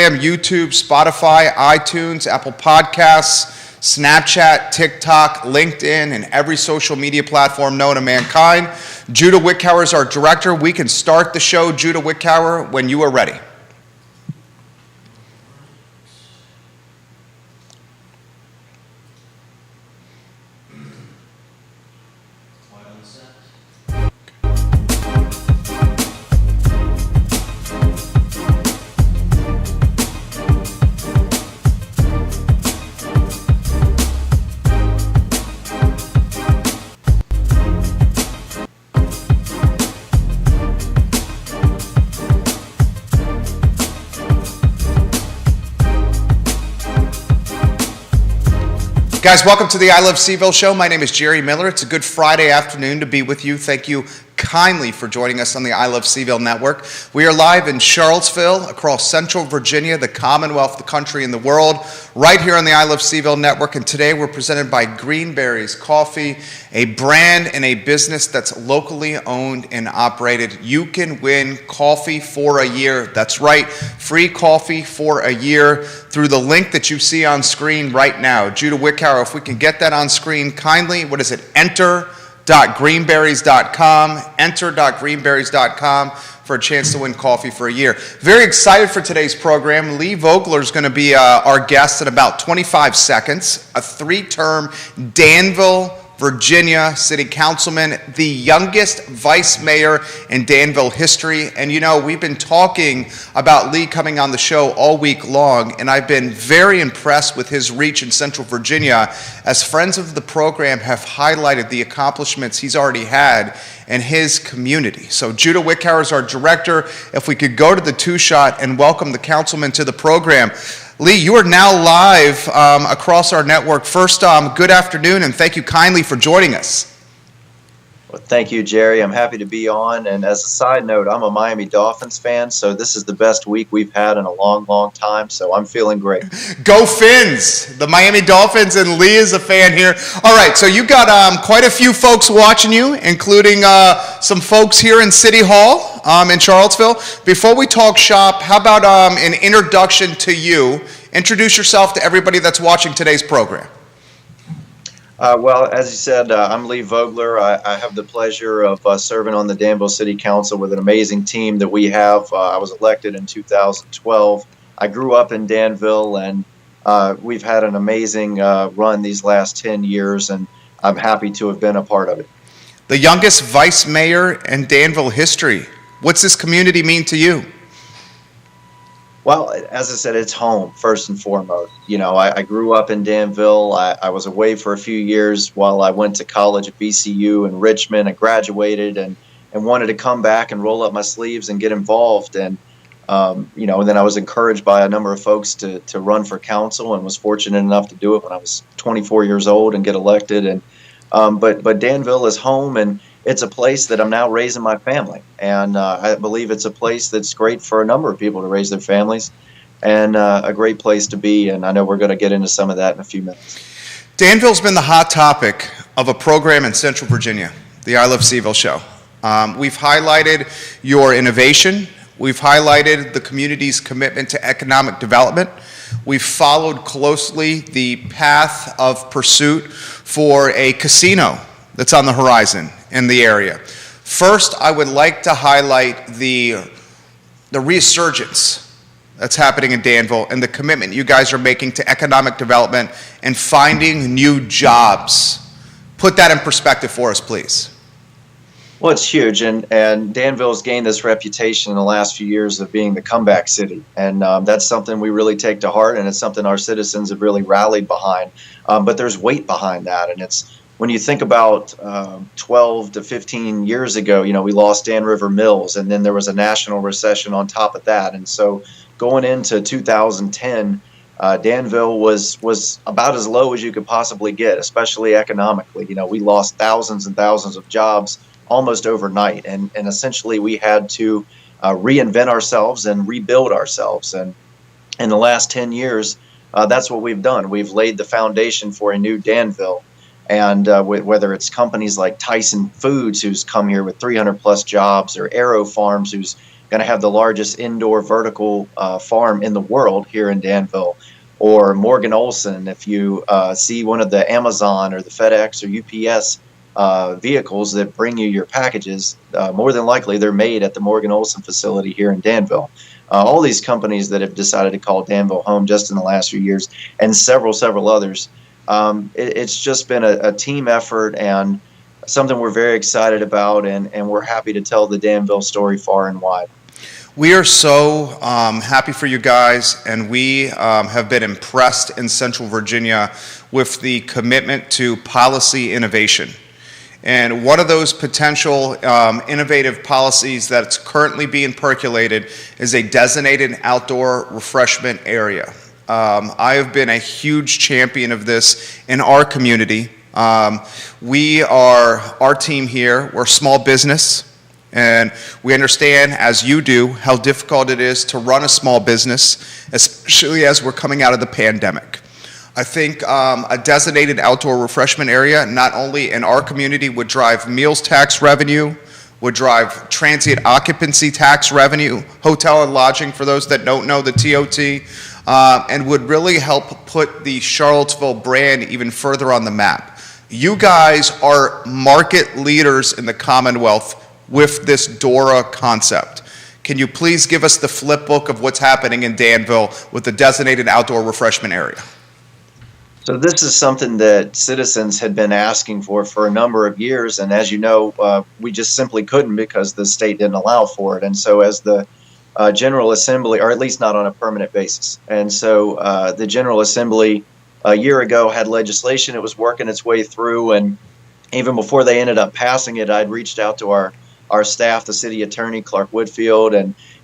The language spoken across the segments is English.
Instagram, YouTube, Spotify, iTunes, Apple Podcasts, Snapchat, TikTok, LinkedIn, and every social media platform known to mankind. Judah Wickower is our director. We can start the show, Judah Wickower, when you are ready. Guys, welcome to the I Love CVille show. My name is Jerry Miller. It's a good Friday afternoon to be with you. Thank you kindly for joining us on the I Love CVille network. We are live in Charlottesville, across Central Virginia, the Commonwealth, the country, and the world, right here on the I Love CVille network. And today we're presented by Greenberry's Coffee, a brand and a business that's locally owned and operated. You can win coffee for a year. That's right, free coffee for a year through the link that you see on screen right now. Judah Wickower, if we can get that on screen kindly. What is it? Enter.greenberries.com for a chance to win coffee for a year. Very excited for today's program. Lee Vogler is going to be our guest in about 25 seconds. A 3-term Danville, Virginia city councilman, the youngest vice mayor in Danville history. And you know, we've been talking about Lee coming on the show all week long, and I've been very impressed with his reach in Central Virginia, as friends of the program have highlighted the accomplishments he's already had in his community. So Judah Wickower is our director. If we could go to the two-shot and welcome the councilman to the program. Lee, you are now live across our network. First, good afternoon, and thank you kindly for joining us. Well, thank you, Jerry. I'm happy to be on. And as a side note, I'm a Miami Dolphins fan, so this is the best week we've had in a long, long time, so I'm feeling great. Go Fins! The Miami Dolphins, and Lee is a fan here. All right, so you got quite a few folks watching you, including some folks here in City Hall in Charlottesville. Before we talk shop, how about an introduction to you? Introduce yourself to everybody that's watching today's program. Well, as you said, I'm Lee Vogler. I have the pleasure of serving on the Danville City Council with an amazing team that we have. I was elected in 2012. I grew up in Danville, and we've had an amazing run these last 10 years, and I'm happy to have been a part of it. The youngest vice mayor in Danville history. What's this community mean to you? Well, as I said, it's home, first and foremost. You know, I grew up in Danville. I was away for a few years while I went to college at VCU in Richmond. I graduated and wanted to come back and roll up my sleeves and get involved. And, you know, and then I was encouraged by a number of folks to run for council, and was fortunate enough to do it when I was 24 years old and get elected. And but Danville is home, and it's a place that I'm now raising my family, and I believe it's a place that's great for a number of people to raise their families, and a great place to be, and I know we're going to get into some of that in a few minutes. Danville's been the hot topic of a program in Central Virginia, the I Love CVille show. We've highlighted your innovation. We've highlighted the community's commitment to economic development. We've followed closely the path of pursuit for a casino that's on the horizon in the area. First, I would like to highlight the resurgence that's happening in Danville and the commitment you guys are making to economic development and finding new jobs. Put that in perspective for us, please. Well, it's huge, and Danville's gained this reputation in the last few years of being the comeback city, and that's something we really take to heart, and it's something our citizens have really rallied behind. But there's weight behind that, and it's when you think about 12 to 15 years ago, you know, we lost Dan River Mills, and then there was a national recession on top of that. And so going into 2010, Danville was about as low as you could possibly get, especially economically. You know, we lost thousands and thousands of jobs almost overnight, and essentially we had to reinvent ourselves and rebuild ourselves. And in the last 10 years, that's what we've done. We've laid the foundation for a new Danville. And whether it's companies like Tyson Foods, who's come here with 300 plus jobs, or Aero Farms, who's going to have the largest indoor vertical farm in the world here in Danville. Or Morgan Olson, if you see one of the Amazon or the FedEx or UPS vehicles that bring you your packages, more than likely they're made at the Morgan Olson facility here in Danville. All these companies that have decided to call Danville home just in the last few years, and several others. It's just been a team effort and something we're very excited about, and we're happy to tell the Danville story far and wide. We are so happy for you guys, and we have been impressed in Central Virginia with the commitment to policy innovation. And one of those potential innovative policies that's currently being percolated is a designated outdoor refreshment area. I have been a huge champion of this in our community. Our team here, we're a small business, and we understand, as you do, how difficult it is to run a small business, especially as we're coming out of the pandemic. I think a designated outdoor refreshment area, not only in our community, would drive meals tax revenue, would drive transient occupancy tax revenue, hotel and lodging for those that don't know the TOT, and would really help put the Charlottesville brand even further on the map. You guys are market leaders in the Commonwealth with this DORA concept. Can you please give us the flip book of what's happening in Danville with the designated outdoor refreshment area? So this is something that citizens had been asking for a number of years, and as you know, we just simply couldn't because the state didn't allow for it. And so as the General Assembly, or at least not on a permanent basis, and so the General Assembly a year ago had legislation. It was working its way through, and even before they ended up passing it, I'd reached out to our staff, the city attorney, Clark Woodfield,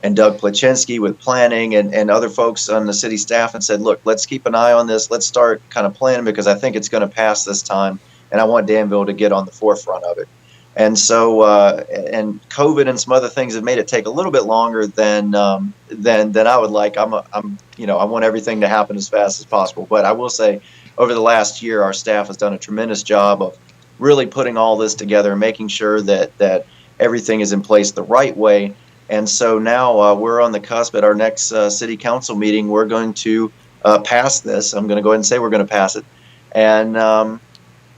and Doug Placzynski with planning and other folks on the city staff, and said, look, let's keep an eye on this. Let's start kind of planning because I think it's going to pass this time, and I want Danville to get on the forefront of it. And so, and COVID and some other things have made it take a little bit longer than I would like. I want everything to happen as fast as possible. But I will say, over the last year, our staff has done a tremendous job of really putting all this together and making sure that everything is in place the right way. And so now we're on the cusp at our next city council meeting. We're going to pass this. I'm going to go ahead and say we're going to pass it.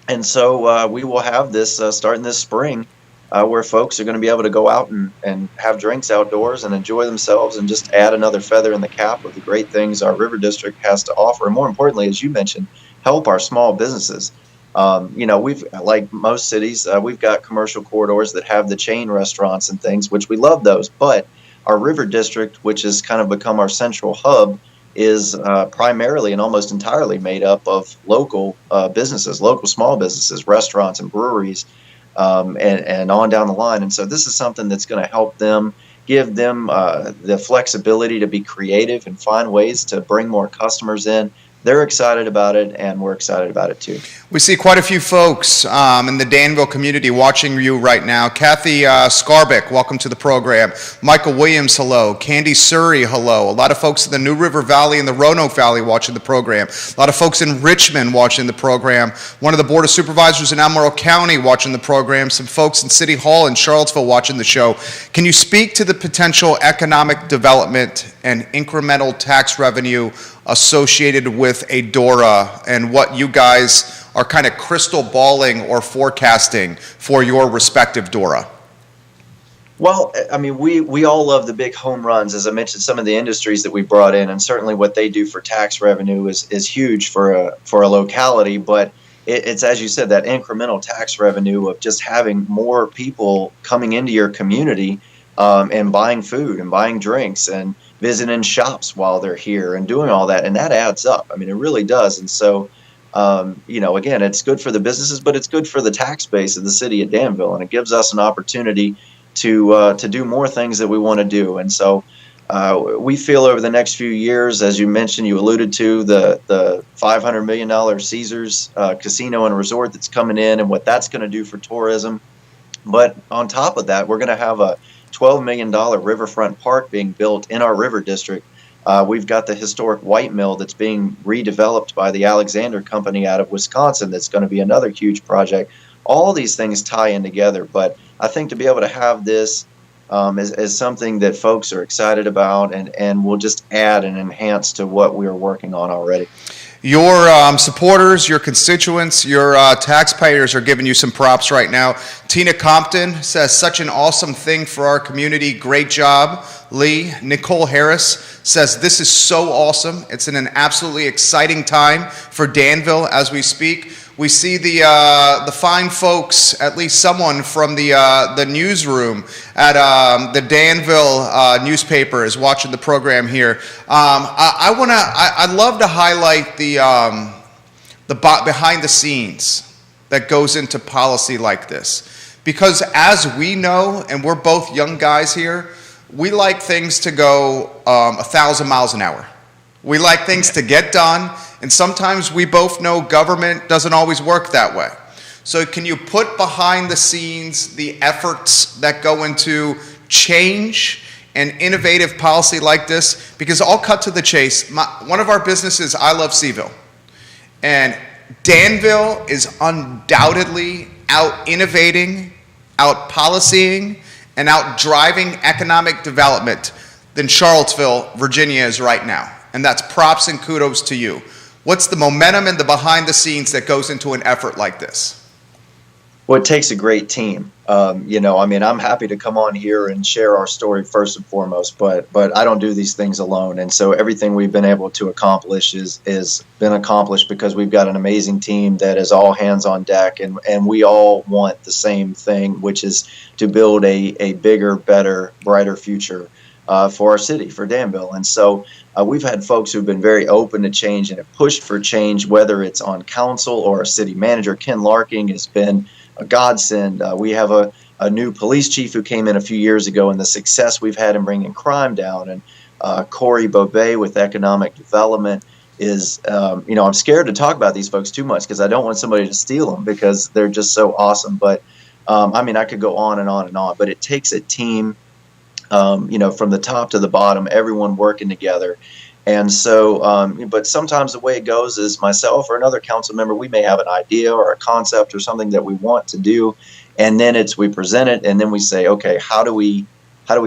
And so we will have this starting this spring where folks are going to be able to go out and have drinks outdoors and enjoy themselves and just add another feather in the cap of the great things our River District has to offer. And more importantly, as you mentioned, help our small businesses. We've, like most cities, we've got commercial corridors that have the chain restaurants and things, which we love those. But our River District, which has kind of become our central hub, is primarily and almost entirely made up of local businesses, local small businesses, restaurants and breweries, and on down the line. And so this is something that's going to help them, give them the flexibility to be creative and find ways to bring more customers in. They're excited about it, and we're excited about it too. We see quite a few folks in the Danville community watching you right now. Kathy Skarbick, welcome to the program. Michael Williams, hello. Candy Surrey, hello. A lot of folks in the New River Valley and the Roanoke Valley watching the program. A lot of folks in Richmond watching the program. One of the Board of Supervisors in Albemarle County watching the program. Some folks in City Hall in Charlottesville watching the show. Can you speak to the potential economic development and incremental tax revenue associated with a DORA and what you guys are kind of crystal balling or forecasting for your respective DORA? Well, I mean, we all love the big home runs. As I mentioned, some of the industries that we brought in, and certainly what they do for tax revenue is huge for a locality. But it's, as you said, that incremental tax revenue of just having more people coming into your community and buying food and buying drinks and visiting shops while they're here and doing all that. And that adds up. I mean, it really does. And so, again, it's good for the businesses, but it's good for the tax base of the city of Danville. And it gives us an opportunity to do more things that we want to do. And so we feel over the next few years, as you mentioned, you alluded to the $500 million Caesars casino and resort that's coming in and what that's going to do for tourism. But on top of that, we're going to have a $12 million riverfront park being built in our River District. We've got the historic White Mill that's being redeveloped by the Alexander Company out of Wisconsin. That's going to be another huge project. All these things tie in together, but I think to be able to have this is something that folks are excited about and will just add and enhance to what we are working on already. Your supporters, your constituents, your taxpayers are giving you some props right now. Tina Compton says, such an awesome thing for our community. Great job, Lee. Nicole Harris says, this is so awesome. It's in an absolutely exciting time for Danville as we speak. We see the fine folks, at least someone from the newsroom at the Danville newspaper is watching the program here. I'd love to highlight the behind the scenes that goes into policy like this, because as we know, and we're both young guys here, we like things to go 1,000 miles an hour. We like things to get done, and sometimes we both know government doesn't always work that way. So can you put behind the scenes the efforts that go into change and innovative policy like this? Because I'll cut to the chase. One of our businesses, I Love Seville. And Danville is undoubtedly out innovating, out policying, and out driving economic development than Charlottesville, Virginia is right now. And that's props and kudos to you. What's the momentum and the behind the scenes that goes into an effort like this? Well, it takes a great team. I'm happy to come on here and share our story first and foremost, but I don't do these things alone. And so everything we've been able to accomplish is been accomplished because we've got an amazing team that is all hands on deck, and we all want the same thing, which is to build a bigger, better, brighter future for our city, for Danville. And so we've had folks who've been very open to change and have pushed for change, whether it's on council or a city manager. Ken Larking has been a godsend. We have a new police chief who came in a few years ago, and the success we've had in bringing crime down. And Corey Bobet with economic development is, I'm scared to talk about these folks too much because I don't want somebody to steal them because they're just so awesome. But I could go on and on and on, but it takes a team, from the top to the bottom, everyone working together. And so, but sometimes the way it goes is myself or another council member, we may have an idea or a concept or something that we want to do. And then we present it and then we say, okay, how do we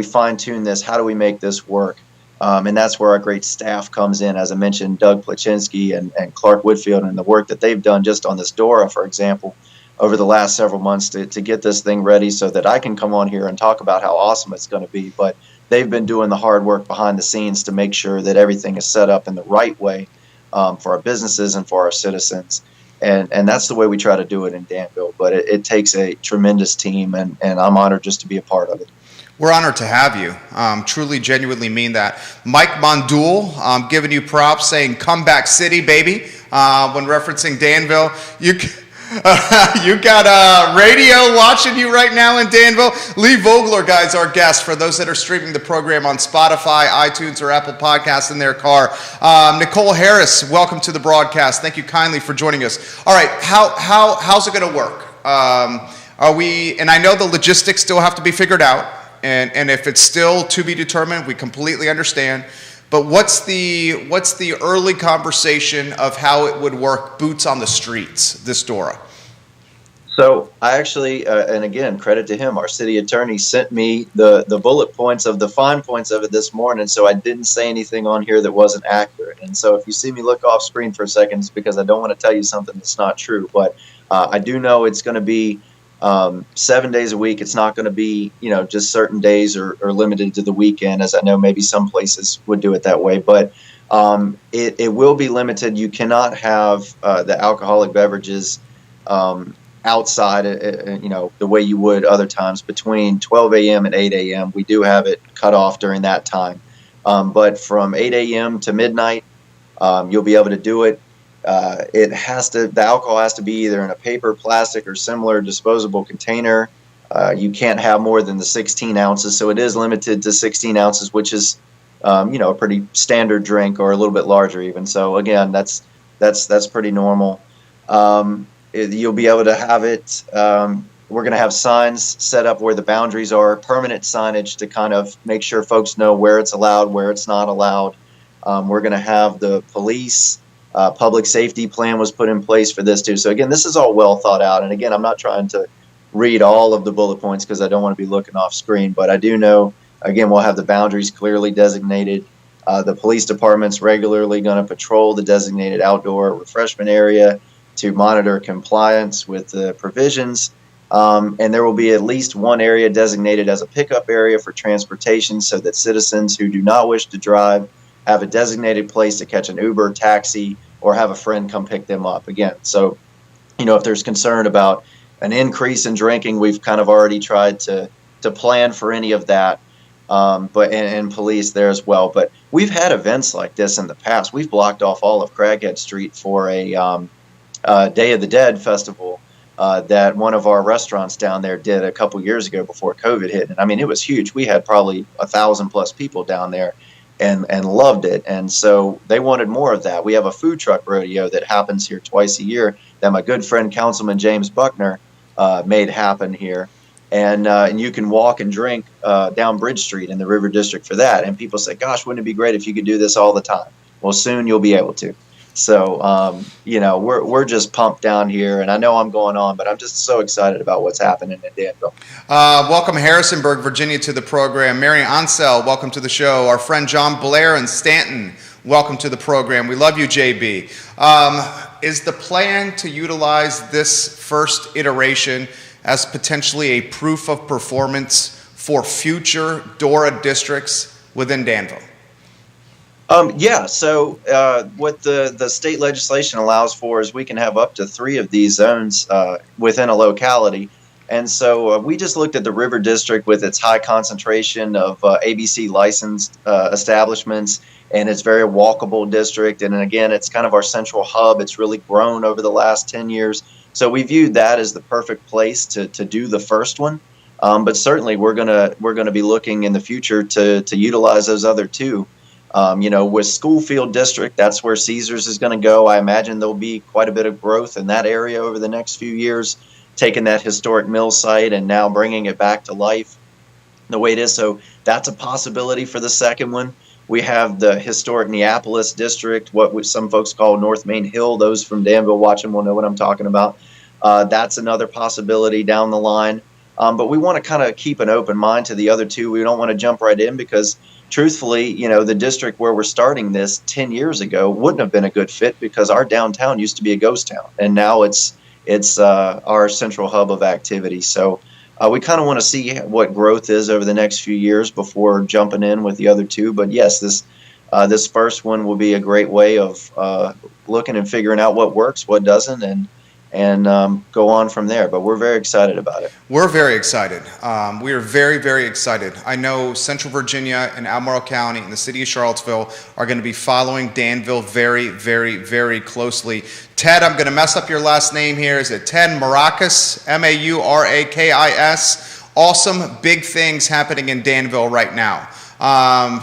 fine tune this? How do we make this work? And that's where our great staff comes in. As I mentioned, Doug Plachinsky and Clark Whitfield and the work that they've done just on this DORA, for example, over the last several months to get this thing ready so that I can come on here and talk about how awesome it's going to be. But they've been doing the hard work behind the scenes to make sure that everything is set up in the right way for our businesses and for our citizens. And that's the way we try to do it in Danville. But it takes a tremendous team, and I'm honored just to be a part of it. We're honored to have you. Truly, genuinely mean that. Mike Mondul, giving you props, saying comeback city, baby, when referencing Danville. You got radio watching you right now in Danville. Lee Vogler, guys, our guest, for those that are streaming the program on Spotify, iTunes, or Apple Podcasts in their car. Nicole Harris, welcome to the broadcast. Thank you kindly for joining us. All right, how's it going to work? And I know the logistics still have to be figured out, and if it's still to be determined, we completely understand. But what's the early conversation of how it would work, boots on the streets, this DORA? So I actually, and again, credit to him, our city attorney sent me the bullet points of the fine points of it this morning, so I didn't say anything on here that wasn't accurate. And so if you see me look off screen for a second, it's because I don't want to tell you something that's not true. But I do know it's going to be 7 days a week. It's not going to be, just certain days or limited to the weekend, as I know maybe some places would do it that way. But it will be limited. You cannot have the alcoholic beverages outside, the way you would other times between 12 a.m. and 8 a.m. We do have it cut off during that time. But from 8 a.m. to midnight, you'll be able to do it. The alcohol has to be either in a paper, plastic, or similar disposable container. You can't have more than the 16 ounces, so it is limited to 16 ounces, which is, a pretty standard drink, or a little bit larger even. So again, that's pretty normal. You'll be able to have it. We're going to have signs set up where the boundaries are, permanent signage to kind of make sure folks know where it's allowed, where it's not allowed. We're going to have the police. Public safety plan was put in place for this too. So again, this is all well thought out. And again, I'm not trying to read all of the bullet points because I don't want to be looking off screen. But I do know, again, we'll have the boundaries clearly designated. The police department's regularly going to patrol the designated outdoor refreshment area to monitor compliance with the provisions. And there will be at least one area designated as a pickup area for transportation so that citizens who do not wish to drive have a designated place to catch an Uber, taxi, or have a friend come pick them up. Again, so, if there's concern about an increase in drinking, we've kind of already tried to plan for any of that, and police there as well. But we've had events like this in the past. We've blocked off all of Craghead Street for a Day of the Dead festival that one of our restaurants down there did a couple years ago before COVID hit. And I mean, it was huge. We had probably 1,000+ people down there and loved it. And so they wanted more of that. We have a food truck rodeo that happens here twice a year that my good friend Councilman James Buckner made happen here. And you can walk and drink down Bridge Street in the River District for that. And people say, gosh, wouldn't it be great if you could do this all the time? Well, soon you'll be able to. So, we're just pumped down here, and I know I'm going on, but I'm just so excited about what's happening in Danville. Welcome Harrisonburg, Virginia to the program. Mary Ansel, welcome to the show. Our friend John Blair in Stanton, welcome to the program. We love you, JB. Is the plan to utilize this first iteration as potentially a proof of performance for future DORA districts within Danville? So what the state legislation allows for is we can have up to 3 of these zones within a locality. And so we just looked at the River District with its high concentration of ABC licensed establishments, and it's very walkable district. And again, it's kind of our central hub. It's really grown over the last 10 years. So we viewed that as the perfect place to do the first one. But certainly we're gonna be looking in the future to utilize those other 2. With Schoolfield District, that's where Caesars is going to go. I imagine there'll be quite a bit of growth in that area over the next few years, taking that historic mill site and now bringing it back to life the way it is. So that's a possibility for the second one. We have the historic Neapolis District, what some folks call North Main Hill. Those from Danville watching will know what I'm talking about. That's another possibility down the line. But we want to kind of keep an open mind to the other 2. We don't want to jump right in because truthfully, the district where we're starting this 10 years ago wouldn't have been a good fit because our downtown used to be a ghost town, and now it's our central hub of activity. So we kind of want to see what growth is over the next few years before jumping in with the other 2. But yes, this first one will be a great way of looking and figuring out what works, what doesn't, and go on from there. But we're very excited about it. We're very excited. We are very, very excited. I know Central Virginia and Albemarle County and the city of Charlottesville are going to be following Danville very, very, very closely. Ted, I'm going to mess up your last name here. Is it Ted Maurakis? Maurakis. Awesome, big things happening in Danville right now.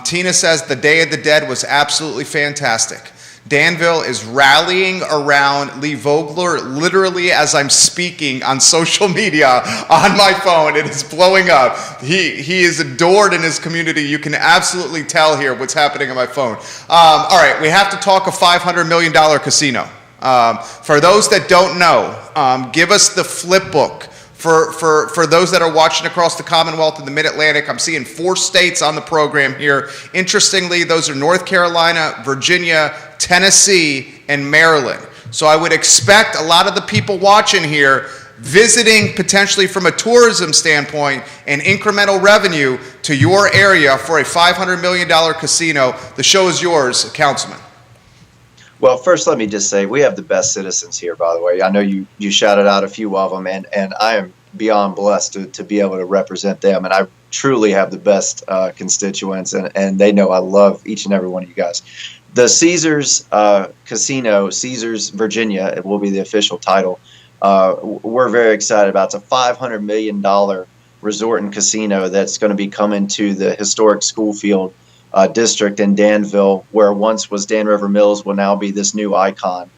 Tina says the Day of the Dead was absolutely fantastic. Danville is rallying around Lee Vogler literally as I'm speaking on social media on my phone. It is blowing up. He is adored in his community. You can absolutely tell here what's happening on my phone. All right, we have to talk a $500 million casino. For those that don't know, give us the flip book. For those that are watching across the Commonwealth and the Mid-Atlantic, I'm seeing 4 states on the program here. Interestingly, those are North Carolina, Virginia, Tennessee, and Maryland. So I would expect a lot of the people watching here visiting potentially from a tourism standpoint and incremental revenue to your area for a $500 million casino. The show is yours, Councilman. Well, first, let me just say we have the best citizens here, by the way. I know you shouted out a few of them, and I am beyond blessed to be able to represent them. And I truly have the best constituents, and they know I love each and every one of you guys. The Caesars Casino, Caesars Virginia, it will be the official title. We're very excited about. It's a $500 million resort and casino that's going to be coming to the historic Schoolfield district in Danville, where once was Dan River Mills, will now be this new icon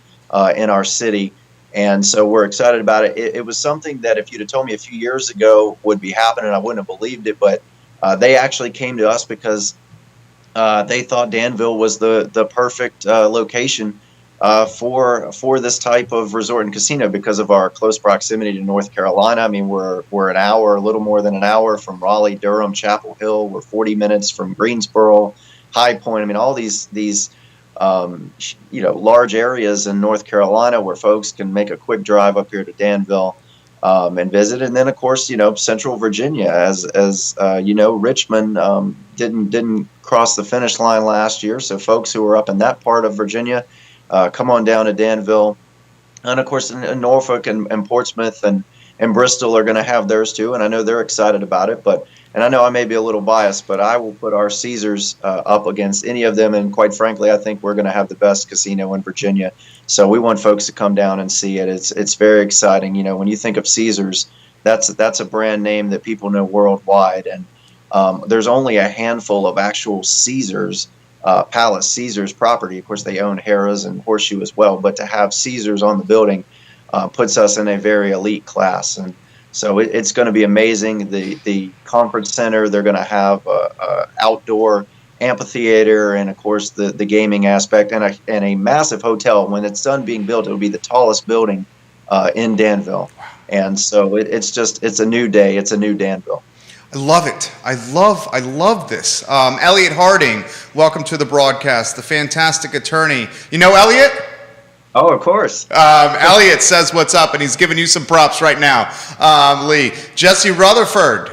in our city. And so we're excited about it. It was something that if you'd have told me a few years ago would be happening, I wouldn't have believed it. But they actually came to us because they thought Danville was the perfect location for this type of resort and casino because of our close proximity to North Carolina. I mean, we're an hour, a little more than an hour from Raleigh, Durham, Chapel Hill. We're 40 minutes from Greensboro, High Point. I mean, all these large areas in North Carolina where folks can make a quick drive up here to Danville and visit. And then, of course, Central Virginia, as Richmond didn't cross the finish line last year. So folks who are up in that part of Virginia, come on down to Danville. And, of course, in Norfolk and Portsmouth and Bristol are going to have theirs too. And I know they're excited about it. And I know I may be a little biased, but I will put our Caesars up against any of them. And quite frankly, I think we're going to have the best casino in Virginia. So we want folks to come down and see it. It's very exciting. When you think of Caesars, that's a brand name that people know worldwide. And there's only a handful of actual Caesars, Palace Caesars property. Of course, they own Harrah's and Horseshoe as well. But to have Caesars on the building puts us in a very elite class. And so it's going to be amazing. The conference center, they're going to have a outdoor amphitheater and, of course, the gaming aspect and a massive hotel. When it's done being built, it'll be the tallest building in Danville. And so it's a new day. It's a new Danville. I love it. I love this. Elliot Harding, welcome to the broadcast, the fantastic attorney. You know Elliot? Oh, of course. Elliot says what's up, and he's giving you some props right now, Lee. Jesse Rutherford,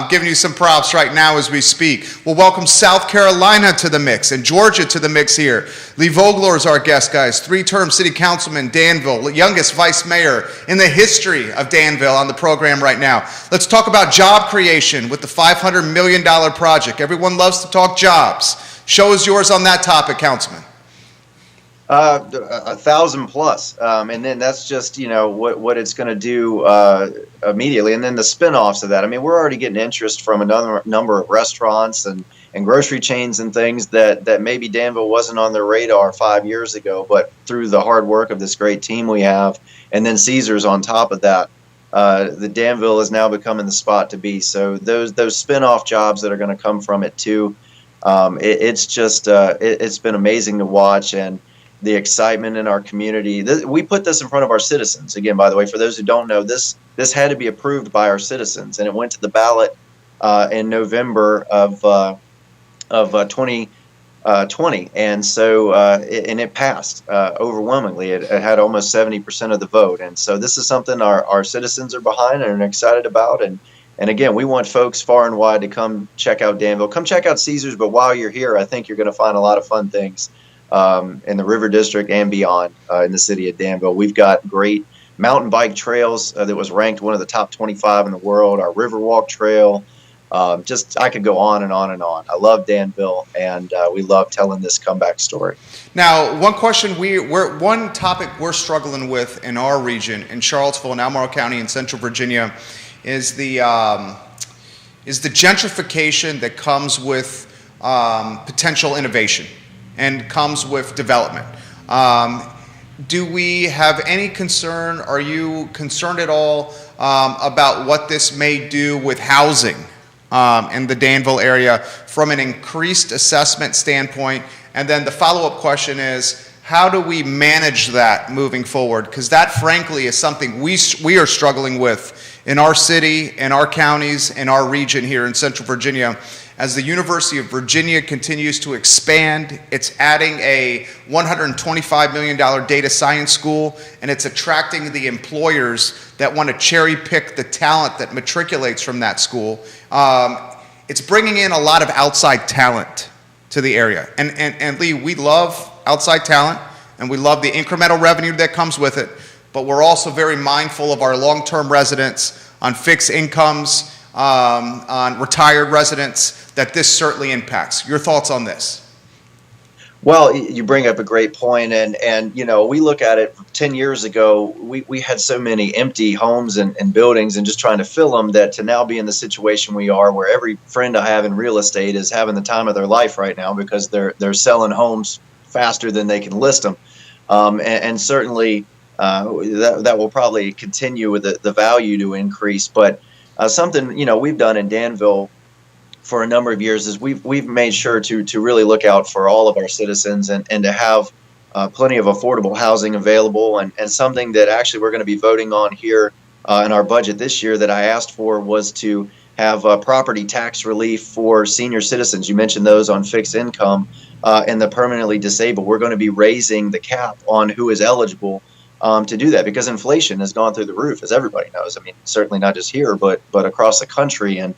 giving you some props right now as we speak. We'll welcome South Carolina to the mix and Georgia to the mix here. Lee Vogler is our guest, guys. 3-term city councilman, Danville, youngest vice mayor in the history of Danville on the program right now. Let's talk about job creation with the $500 million project. Everyone loves to talk jobs. Show us yours on that topic, Councilman. 1,000 plus, and then that's just what it's going to do immediately, and then the spin-offs of that. I mean, we're already getting interest from another number of restaurants and grocery chains and things that maybe Danville wasn't on their radar 5 years ago, but through the hard work of this great team we have, and then Caesars on top of that, the Danville is now becoming the spot to be. So those spin-off jobs that are going to come from it too, it's been amazing to watch. And the excitement in our community. We put this in front of our citizens. Again, by the way, for those who don't know, this had to be approved by our citizens, and it went to the ballot in November of 2020, and so and it passed overwhelmingly. It had almost 70% of the vote, and so this is something our citizens are behind and are excited about. And again, we want folks far and wide to come check out Danville, come check out Caesars. But while you're here, I think you're going to find a lot of fun things in the River District and beyond in the city of Danville. We've got great mountain bike trails that was ranked one of the top 25 in the world, our Riverwalk Trail. I could go on and on and on. I love Danville, and we love telling this comeback story. Now, one question one topic we're struggling with in our region, in Charlottesville and Albemarle County in Central Virginia, is the gentrification that comes with potential innovation and comes with development. Do we have any concern? Are you concerned at all about what this may do with housing in the Danville area from an increased assessment standpoint? And then the follow-up question is, how do we manage that moving forward? Because that, frankly, is something we are struggling with in our city, in our counties, in our region here in Central Virginia. As the University of Virginia continues to expand, it's adding a $125 million data science school, and it's attracting the employers that want to cherry pick the talent that matriculates from that school. It's bringing in a lot of outside talent to the area. And Lee, we love outside talent, and we love the incremental revenue that comes with it, but we're also very mindful of our long-term residents on fixed incomes, on retired residents, that this certainly impacts. Your thoughts on this? Well, you bring up a great point, and we look at it 10 years ago, we had so many empty homes and buildings and just trying to fill them, that to now be in the situation we are, where every friend I have in real estate is having the time of their life right now because they're selling homes faster than they can list them. And certainly that will probably continue with the value to increase. But something we've done in Danville for a number of years is we've made sure to really look out for all of our citizens and to have plenty of affordable housing available, and something that actually we're going to be voting on here in our budget this year that I asked for was to have property tax relief for senior citizens. You mentioned those on fixed income and the permanently disabled. We're going to be raising the cap on who is eligible to do that because inflation has gone through the roof, as everybody knows. I mean, certainly not just here, but across the country. And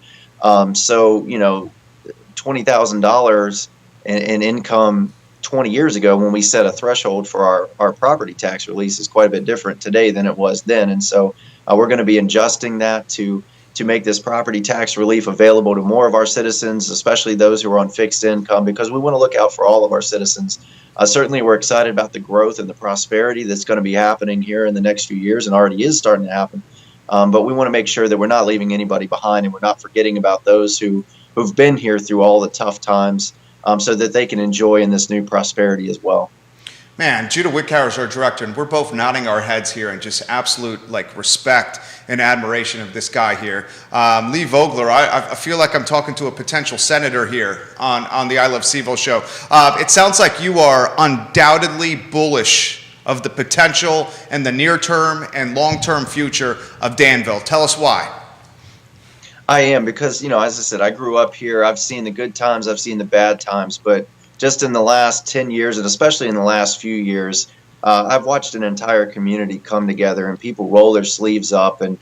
so, $20,000 in income 20 years ago when we set a threshold for our property tax release is quite a bit different today than it was then. And so we're going to be adjusting that to make this property tax relief available to more of our citizens, especially those who are on fixed income, because we want to look out for all of our citizens. Certainly, we're excited about the growth and the prosperity that's going to be happening here in the next few years and already is starting to happen. But we want to make sure that we're not leaving anybody behind and we're not forgetting about those who've been here through all the tough times so that they can enjoy in this new prosperity as well. Man, Judah Wickower is our director, and we're both nodding our heads here in just absolute respect and admiration of this guy here. Lee Vogler, I feel like I'm talking to a potential senator here on the I Love CVille show. It sounds like you are undoubtedly bullish of the potential and the near-term and long-term future of Danville. Tell us why. I am because, as I said, I grew up here. I've seen the good times, I've seen the bad times, but just in the last 10 years, and especially in the last few years, I've watched an entire community come together and people roll their sleeves up and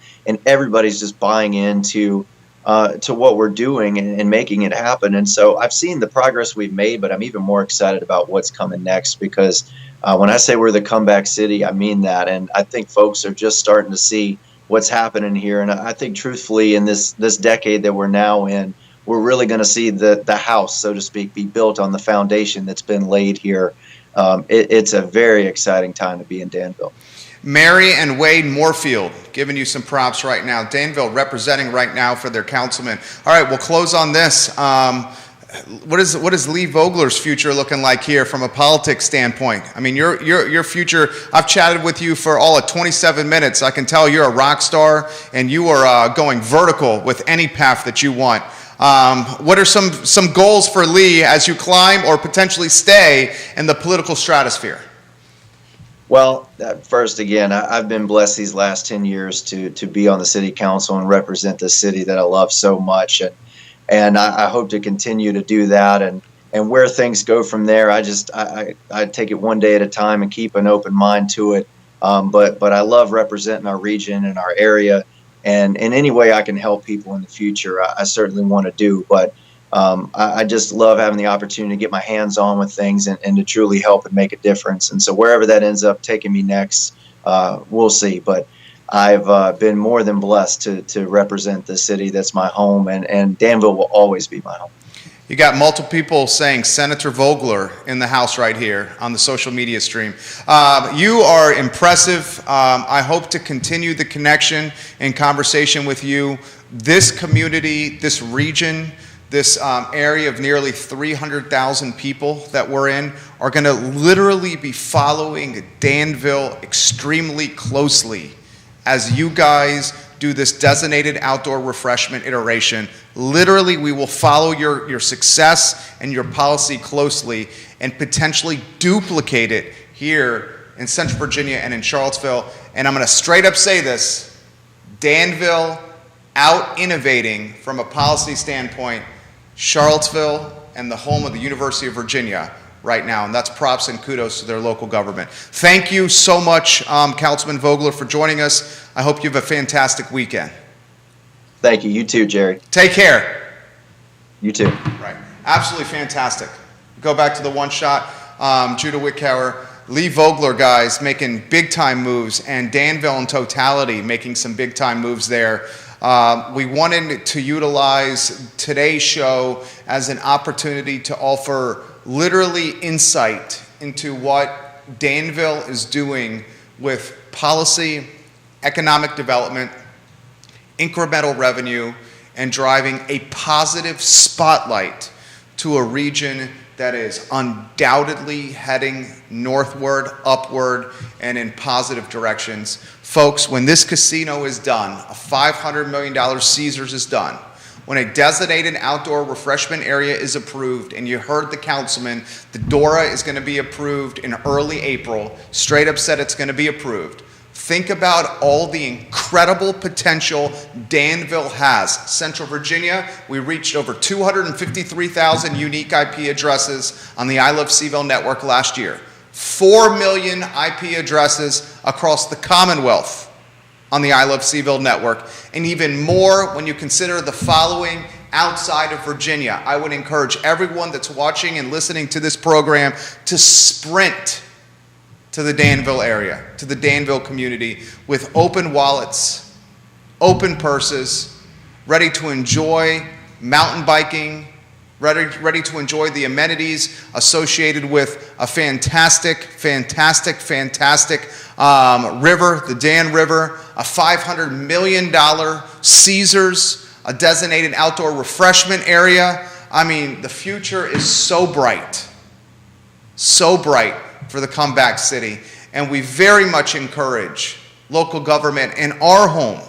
everybody's just buying into to what we're doing and making it happen. And so I've seen the progress we've made, but I'm even more excited about what's coming next because when I say we're the comeback city, I mean that. And I think folks are just starting to see what's happening here. And I think truthfully in this decade that we're now in, we're really going to see the house, so to speak, be built on the foundation that's been laid here. It's a very exciting time to be in Danville. Mary and Wade Moorfield, giving you some props right now. Danville representing right now for their councilman. All right, we'll close on this. What is Lee Vogler's future looking like here from a politics standpoint? I mean, your future, I've chatted with you for all of 27 minutes. I can tell you're a rock star and you are going vertical with any path that you want. What are some goals for Lee as you climb or potentially stay in the political stratosphere? Well, first, again, I've been blessed these last 10 years to be on the city council and represent the city that I love so much. And I hope to continue to do that. And where things go from there, I take it one day at a time and keep an open mind to it. But I love representing our region and our area. And in any way I can help people in the future, I certainly want to do. But I just love having the opportunity to get my hands on with things and to truly help and make a difference. And so wherever that ends up taking me next, we'll see. But I've been more than blessed to represent the city that's my home, and Danville will always be my home. You got multiple people saying Senator Vogler in the house right here on the social media stream. You are impressive. I hope to continue the connection and conversation with you. This community, this region, this area of nearly 300,000 people that we're in are going to literally be following Danville extremely closely as you guys do this designated outdoor refreshment iteration. Literally, we will follow your success and your policy closely and potentially duplicate it here in Central Virginia and in Charlottesville. And I'm going to straight up say this, Danville out-innovating from a policy standpoint Charlottesville and the home of the University of Virginia right now, and that's props and kudos to their local government. Thank you so much, Councilman Vogler, for joining us. I hope you have a fantastic weekend. Thank you. You too, Jerry. Take care. You too. Right. Absolutely fantastic. Go back to the one shot. Judah Wickower, Lee Vogler, guys, making big-time moves, and Danville in totality making some big-time moves there. We wanted to utilize today's show as an opportunity to offer literally insight into what Danville is doing with policy, economic development, incremental revenue, and driving a positive spotlight to a region that is undoubtedly heading northward, upward, and in positive directions. Folks, when this casino is done, a $500 million Caesars is done, when a designated outdoor refreshment area is approved, and you heard the councilman, the DORA is going to be approved in early April, straight up said it's going to be approved. Think about all the incredible potential Danville has. Central Virginia, we reached over 253,000 unique IP addresses on the I Love CVille network last year. 4 million IP addresses across the Commonwealth on the I Love CVille network, and even more when you consider the following outside of Virginia. I would encourage everyone that's watching and listening to this program to sprint to the Danville area, to the Danville community, with open wallets, open purses, ready to enjoy mountain biking, ready to enjoy the amenities associated with a fantastic river, the Dan River, a $500 million Caesars, a designated outdoor refreshment area. I mean, the future is so bright for the comeback city. And we very much encourage local government in our home,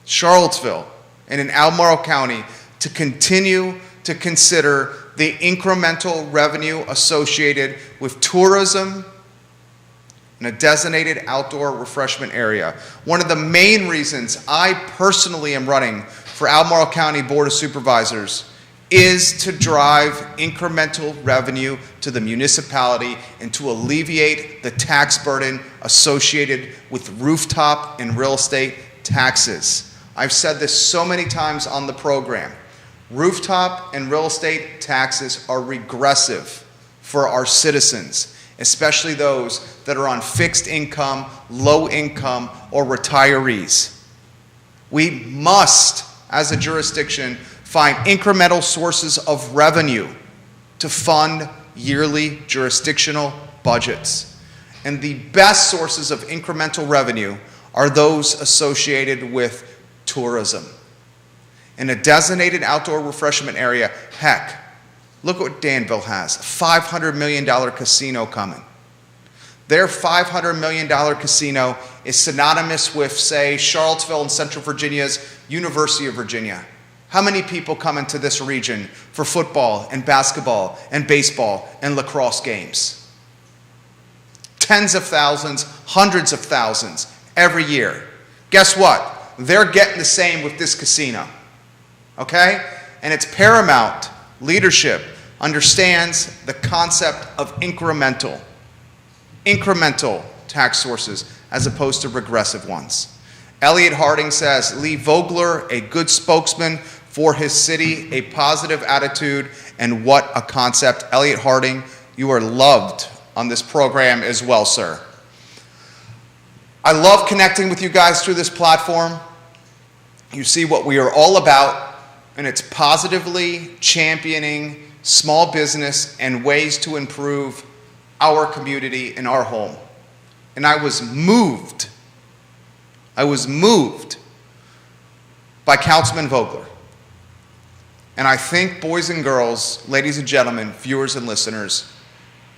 Charlottesville, and in Albemarle County to continue to consider the incremental revenue associated with tourism in a designated outdoor refreshment area. One of the main reasons I personally am running for Albemarle County Board of Supervisors is to drive incremental revenue to the municipality and to alleviate the tax burden associated with rooftop and real estate taxes. I've said this so many times on the program. Rooftop and real estate taxes are regressive for our citizens, especially those that are on fixed income, low income, or retirees. We must, as a jurisdiction, find incremental sources of revenue to fund yearly jurisdictional budgets. And the best sources of incremental revenue are those associated with tourism. In a designated outdoor refreshment area, heck, look what Danville has, a $500 million casino coming. Their $500 million casino is synonymous with, say, Charlottesville and Central Virginia's University of Virginia. How many people come into this region for football and basketball and baseball and lacrosse games? Tens of thousands, hundreds of thousands every year. Guess what? They're getting the same with this casino. Okay? And it's paramount leadership understands the concept of incremental tax sources as opposed to regressive ones. Elliot Harding says, Lee Vogler, a good spokesman for his city, a positive attitude, and what a concept. Elliot Harding, you are loved on this program as well, sir. I love connecting with you guys through this platform. You see what we are all about, and it's positively championing small business and ways to improve our community and our home. And I was moved by Councilman Vogler. And I think, boys and girls, ladies and gentlemen, viewers and listeners,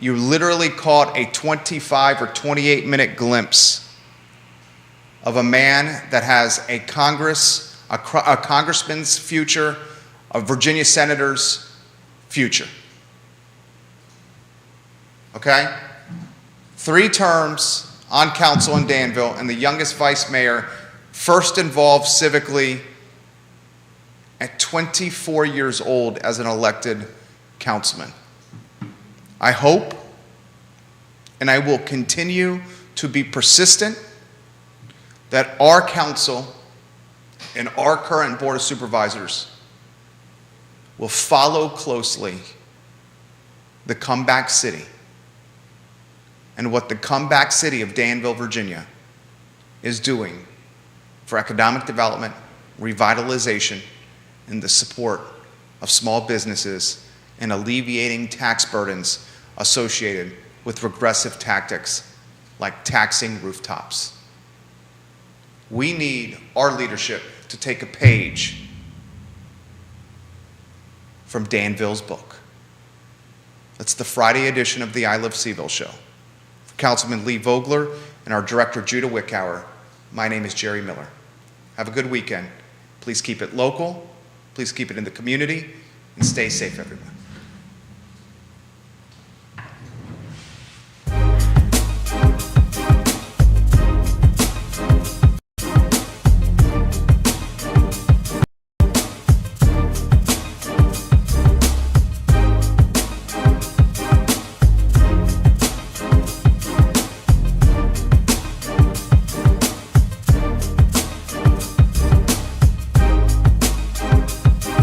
you literally caught a 25 or 28-minute glimpse of a man that has a congressman's future, a Virginia senator's future. Okay? 3 terms on council in Danville, and the youngest vice mayor, first involved civically at 24 years old as an elected councilman. I hope, and I will continue to be persistent, that our council and our current Board of Supervisors will follow closely the comeback city and what the comeback city of Danville, Virginia is doing for economic development, revitalization, and the support of small businesses and alleviating tax burdens associated with regressive tactics like taxing rooftops. We need our leadership to take a page from Danville's book. That's the Friday edition of the I Love CVille show. For Councilman Lee Vogler and our director, Judah Wickower, my name is Jerry Miller. Have a good weekend. Please keep it local, Please keep it in the community and stay safe, everyone.